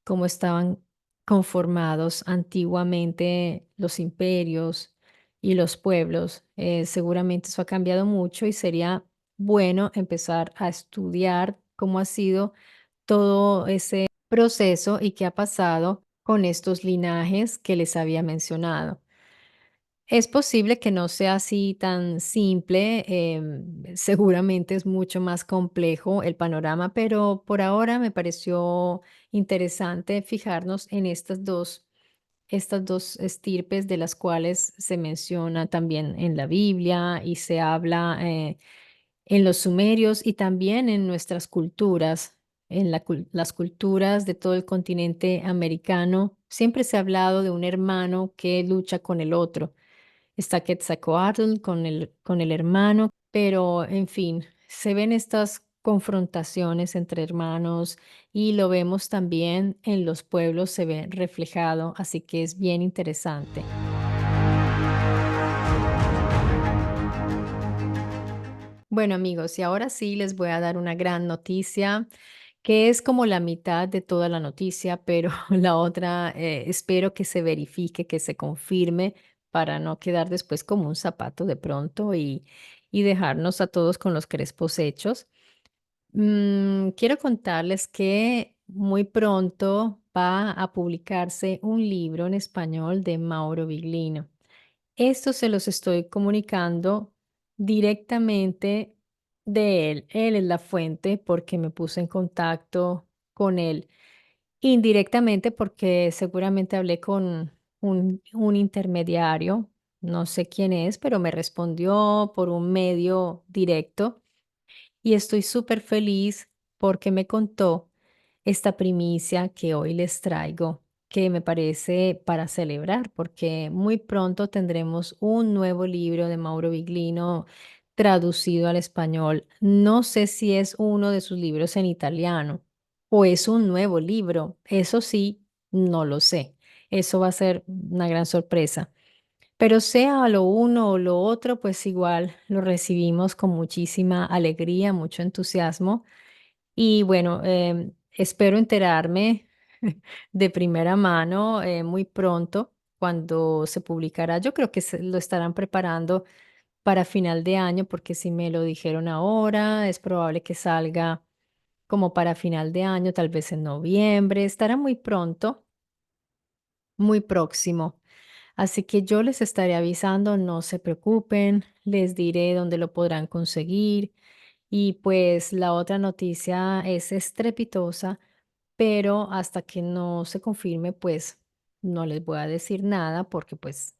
como estaban conformados antiguamente los imperios y los pueblos. Seguramente eso ha cambiado mucho y sería bueno empezar a estudiar cómo ha sido todo ese proceso y qué ha pasado con estos linajes que les había mencionado. Es posible que no sea así tan simple, seguramente es mucho más complejo el panorama, pero por ahora me pareció interesante fijarnos en estas dos estirpes de las cuales se menciona también en la Biblia y se habla en los sumerios y también en nuestras culturas, en las culturas de todo el continente americano. Siempre se ha hablado de un hermano que lucha con el otro. Está Quetzalcóatl con el hermano, pero en fin, se ven estas confrontaciones entre hermanos y lo vemos también en los pueblos, se ve reflejado, así que es bien interesante. Bueno amigos, y ahora sí les voy a dar una gran noticia, que es como la mitad de toda la noticia, pero la otra espero que se verifique, que se confirme para no quedar después como un zapato de pronto y dejarnos a todos con los crespos hechos. Quiero contarles que muy pronto va a publicarse un libro en español de Mauro Biglino. Esto se los estoy comunicando directamente de él. Él es la fuente porque me puse en contacto con él. Indirectamente porque seguramente hablé con un intermediario, no sé quién es, pero me respondió por un medio directo y estoy súper feliz porque me contó esta primicia que hoy les traigo, que me parece para celebrar, porque muy pronto tendremos un nuevo libro de Mauro Biglino traducido al español. No sé si es uno de sus libros en italiano o es un nuevo libro, eso sí, no lo sé. eso va a ser una gran sorpresa. Pero sea lo uno o lo otro, pues igual lo recibimos con muchísima alegría, mucho entusiasmo. Y bueno, espero enterarme de primera mano muy pronto cuando se publicará. Yo creo que lo estarán preparando para final de año, porque si me lo dijeron ahora, es probable que salga como para final de año, tal vez en noviembre. Estará muy pronto, muy próximo. Así que yo les estaré avisando, no se preocupen, les diré dónde lo podrán conseguir. Y pues la otra noticia es estrepitosa, pero hasta que no se confirme, pues no les voy a decir nada porque pues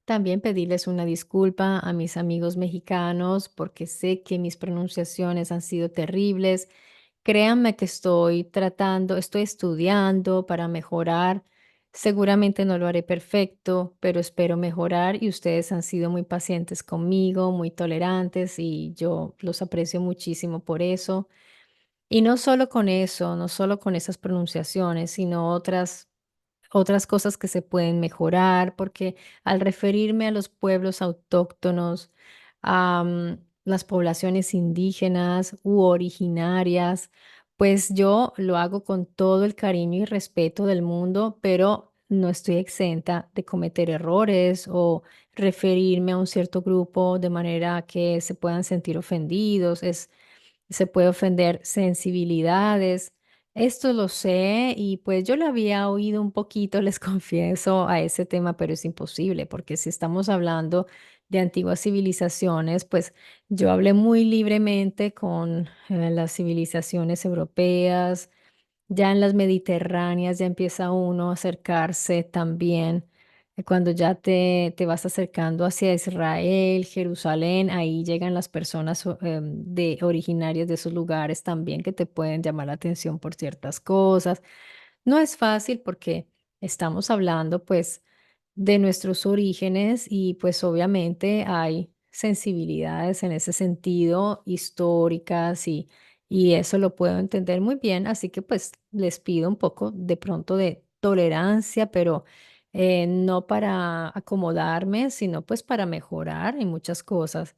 también pedirles una disculpa a mis amigos mexicanos porque sé que mis pronunciaciones han sido terribles. Créanme que estoy tratando, estoy estudiando para mejorar. Seguramente no lo haré perfecto, pero espero mejorar y ustedes han sido muy pacientes conmigo, muy tolerantes y yo los aprecio muchísimo por eso. Y no solo con eso, no solo con esas pronunciaciones, sino otras cosas que se pueden mejorar, porque al referirme a los pueblos autóctonos, a las poblaciones indígenas u originarias, pues yo lo hago con todo el cariño y respeto del mundo, pero no estoy exenta de cometer errores o referirme a un cierto grupo de manera que se puedan sentir ofendidos. Se puede ofender sensibilidades. Esto lo sé y pues yo le había oído un poquito, les confieso, a ese tema, pero es imposible porque si estamos hablando de antiguas civilizaciones, pues yo hablé muy libremente con las civilizaciones europeas, ya en las mediterráneas ya empieza uno a acercarse también. Cuando ya te vas acercando hacia Israel, Jerusalén, ahí llegan las personas originarias de esos lugares también que te pueden llamar la atención por ciertas cosas. No es fácil porque estamos hablando pues de nuestros orígenes y pues obviamente hay sensibilidades en ese sentido históricas y eso lo puedo entender muy bien, así que pues les pido un poco de pronto de tolerancia, pero no para acomodarme, sino pues para mejorar en muchas cosas.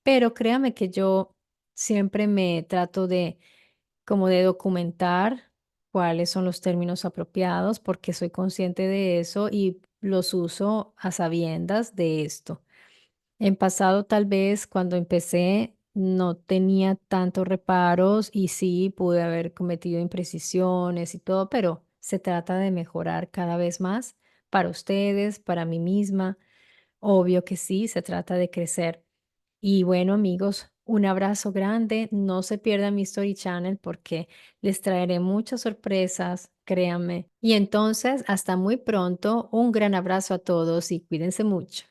Pero créame que yo siempre me trato de como de documentar cuáles son los términos apropiados, porque soy consciente de eso y los uso a sabiendas de esto. En pasado, tal vez cuando empecé, no tenía tantos reparos y sí pude haber cometido imprecisiones y todo, pero se trata de mejorar cada vez más para ustedes, para mí misma. Obvio que sí, se trata de crecer. Y bueno, amigos, un abrazo grande. No se pierdan mi Story Channel porque les traeré muchas sorpresas, créanme. Y entonces, hasta muy pronto. Un gran abrazo a todos y cuídense mucho.